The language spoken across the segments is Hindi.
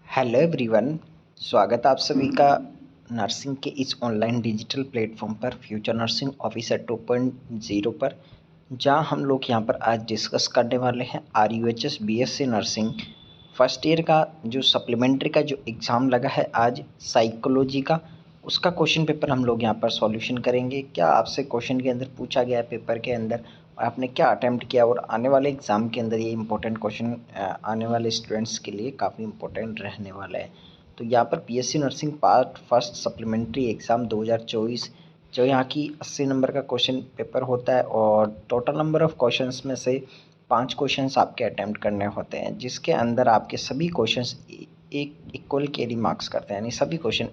Hello everyone. स्वागत है आप सभी का नर्सिंग के इस ऑनलाइन डिजिटल प्लेटफॉर्म पर फ्यूचर नर्सिंग ऑफिसर 2.0 पर, जहां हम लोग यहां पर आज डिस्कस करने वाले हैं RUHS BSc nursing first year का जो सप्लीमेंट्री का जो एग्ज़ाम लगा है आज साइकोलॉजी का, उसका क्वेश्चन पेपर हम लोग यहाँ पर सॉल्यूशन करेंगे। क्या आपसे क्वेश्चन के अंदर पूछा गया है पेपर के अंदर, और आपने क्या अटेम्प्ट किया, और आने वाले एग्ज़ाम के अंदर ये इंपॉर्टेंट क्वेश्चन आने वाले स्टूडेंट्स के लिए काफ़ी इंपॉर्टेंट रहने वाला है। तो यहाँ पर BSc nursing part first supplementary exam 2024, जो यहाँ की 80 नंबर का क्वेश्चन पेपर होता है, और टोटल नंबर ऑफ क्वेश्चंस में से 5 क्वेश्चंस आपके अटेम्प्ट करने होते हैं, जिसके अंदर आपके सभी क्वेश्चंस एक इक्वल कैरी मार्क्स करते हैं, यानी सभी क्वेश्चन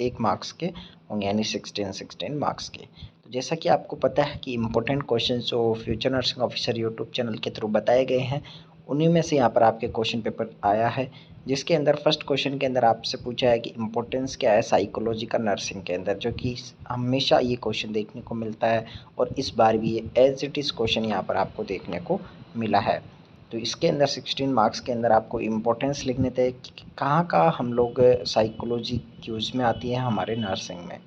एक मार्क्स के होंगे, यानी 16 मार्क्स के। तो जैसा कि आपको पता है कि इम्पोर्टेंट क्वेश्चन जो future nursing officer YouTube channel के थ्रू बताए गए हैं, उन्हीं में से यहाँ पर आपके क्वेश्चन पेपर आया है, जिसके अंदर फर्स्ट क्वेश्चन के अंदर आपसे पूछा है कि इम्पोर्टेंस क्या है साइकोलॉजी का नर्सिंग के अंदर, जो कि हमेशा ये क्वेश्चन देखने को मिलता है, और इस बार भी ये एज इट इज़ क्वेश्चन यहाँ पर आपको देखने को मिला है। तो इसके अंदर 16 मार्क्स के अंदर आपको इम्पोर्टेंस लिखने थे कि कहाँ हम लोग साइकोलॉजी यूज़ में आती है हमारे नर्सिंग में।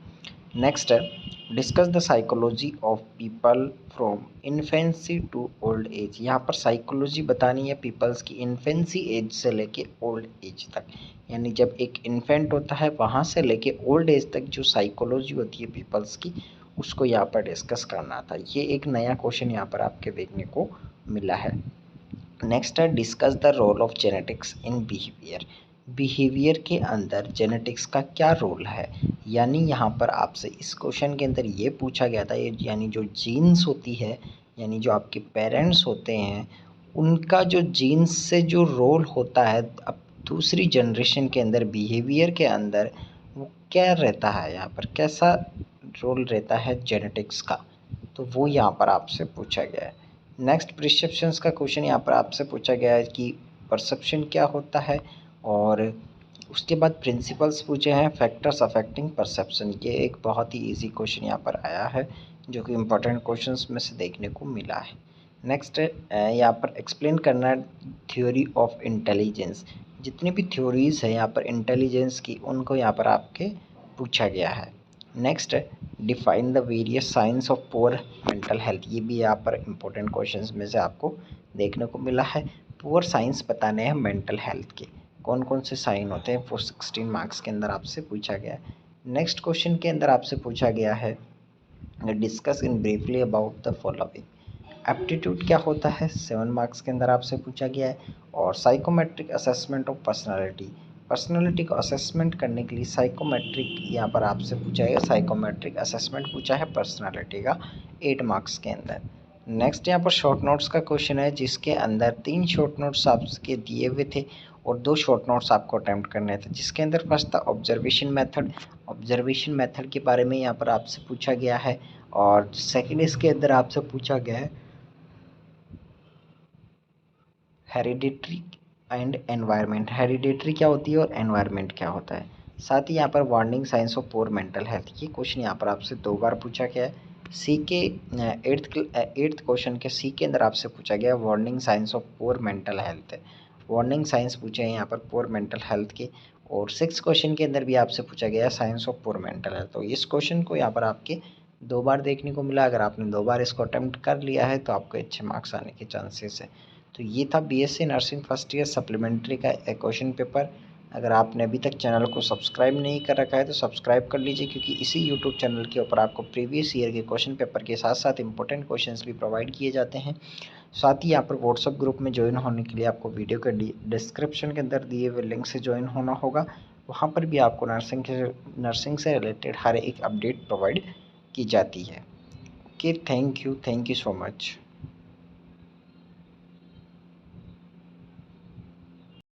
नेक्स्ट है discuss the psychology of people from infancy to old age. यहाँ पर साइकोलॉजी बतानी है पीपल्स की इन्फेंसी एज से लेके ओल्ड एज तक, यानी जब एक इन्फेंट होता है वहाँ से लेके ओल्ड एज तक जो साइकोलॉजी होती है पीपल्स की, उसको यहाँ पर डिस्कस करना था। ये एक नया क्वेश्चन यहाँ पर आपके देखने को मिला है। नेक्स्ट है discuss the role of genetics in behaviour. Behaviour के अंदर जेनेटिक्स का क्या रोल है, यानी यहाँ पर आपसे इस क्वेश्चन के अंदर ये पूछा गया था, ये यानी जो जीन्स होती है, यानी जो आपके पेरेंट्स होते हैं, उनका जो जीन्स से जो रोल होता है अब दूसरी जनरेशन के अंदर बिहेवियर के अंदर, वो क्या रहता है, यहाँ पर कैसा रोल रहता है जेनेटिक्स का, तो वो यहाँ पर आपसे पूछा गया है। नेक्स्ट परसेप्शंस का क्वेश्चन यहाँ पर आपसे पूछा गया है कि परसेप्शन क्या होता है, और उसके बाद प्रिंसिपल्स पूछे हैं फैक्टर्स अफेक्टिंग परसेप्शन। ये एक बहुत ही इजी क्वेश्चन यहाँ पर आया है, जो कि इम्पोर्टेंट क्वेश्चंस में से देखने को मिला है। नेक्स्ट यहाँ पर एक्सप्लेन करना है थ्योरी ऑफ इंटेलिजेंस। जितनी भी थ्योरीज़ है यहाँ पर इंटेलिजेंस की, उनको यहाँ पर आपके पूछा गया है। Next define the various science of poor mental health. ये भी यहाँ पर इम्पोर्टेंट क्वेश्चंस में से आपको देखने को मिला है। पुअर साइंस बताने हैं मेंटल हेल्थ के, कौन कौन से साइन होते हैं, वो 16 मार्क्स के अंदर आपसे पूछा गया है। नेक्स्ट क्वेश्चन के अंदर आपसे पूछा गया है discuss in briefly about the following. Aptitude क्या होता है, 7 मार्क्स के अंदर आपसे पूछा गया है। और psychometric assessment of personality, personality को असेसमेंट करने के लिए साइकोमेट्रिक यहाँ पर आपसे पूछा गया, साइकोमेट्रिक असेसमेंट पूछा है पर्सनालिटी का 8 मार्क्स के अंदर। नेक्स्ट यहाँ पर शॉर्ट नोट्स का क्वेश्चन है, जिसके अंदर 3 शॉर्ट नोट्स आपके दिए हुए थे और 2 शॉर्ट नोट्स आपको अटैम्प्ट करने थे, जिसके अंदर फर्स्ट था ऑब्जर्वेशन मेथड। ऑब्जर्वेशन मेथड के बारे में यहाँ पर आपसे पूछा गया है, और सेकंड इसके अंदर आपसे पूछा गया है हेरिडिटरी एंड एनवायरनमेंट। हेरिडिटरी क्या होती है और एनवायरनमेंट क्या होता है। साथ ही यहाँ पर warning science of poor mental health, ये क्वेश्चन यहाँ पर आपसे 2 बार पूछा गया है। सी के एट्थ क्वेश्चन के सी के अंदर आपसे पूछा गया warning science of poor mental health. Warning science पूछे हैं यहाँ पर पुअर मेंटल हेल्थ के, और 6 क्वेश्चन के अंदर भी आपसे पूछा गया है science of poor mental health. तो इस क्वेश्चन को यहाँ पर आपके 2 बार देखने को मिला। अगर आपने 2 बार इसको अटेम्प्ट कर लिया है तो आपको अच्छे मार्क्स आने के चांसेस है। तो ये था BSc nursing first year supplementary का क्वेश्चन पेपर। अगर आपने अभी तक चैनल को सब्सक्राइब नहीं कर रखा है तो सब्सक्राइब कर लीजिए, क्योंकि इसी यूट्यूब चैनल के ऊपर आपको प्रीवियस ईयर के क्वेश्चन पेपर के साथ साथ इंपॉर्टेंट क्वेश्चंस भी प्रोवाइड किए जाते हैं। साथ ही यहाँ पर व्हाट्सअप ग्रुप में ज्वाइन होने के लिए आपको वीडियो के डिस्क्रिप्शन के अंदर दिए हुए लिंक से ज्वाइन होना होगा। वहाँ पर भी आपको नर्सिंग से रिलेटेड हर एक अपडेट प्रोवाइड की जाती है। Okay, thank you so much.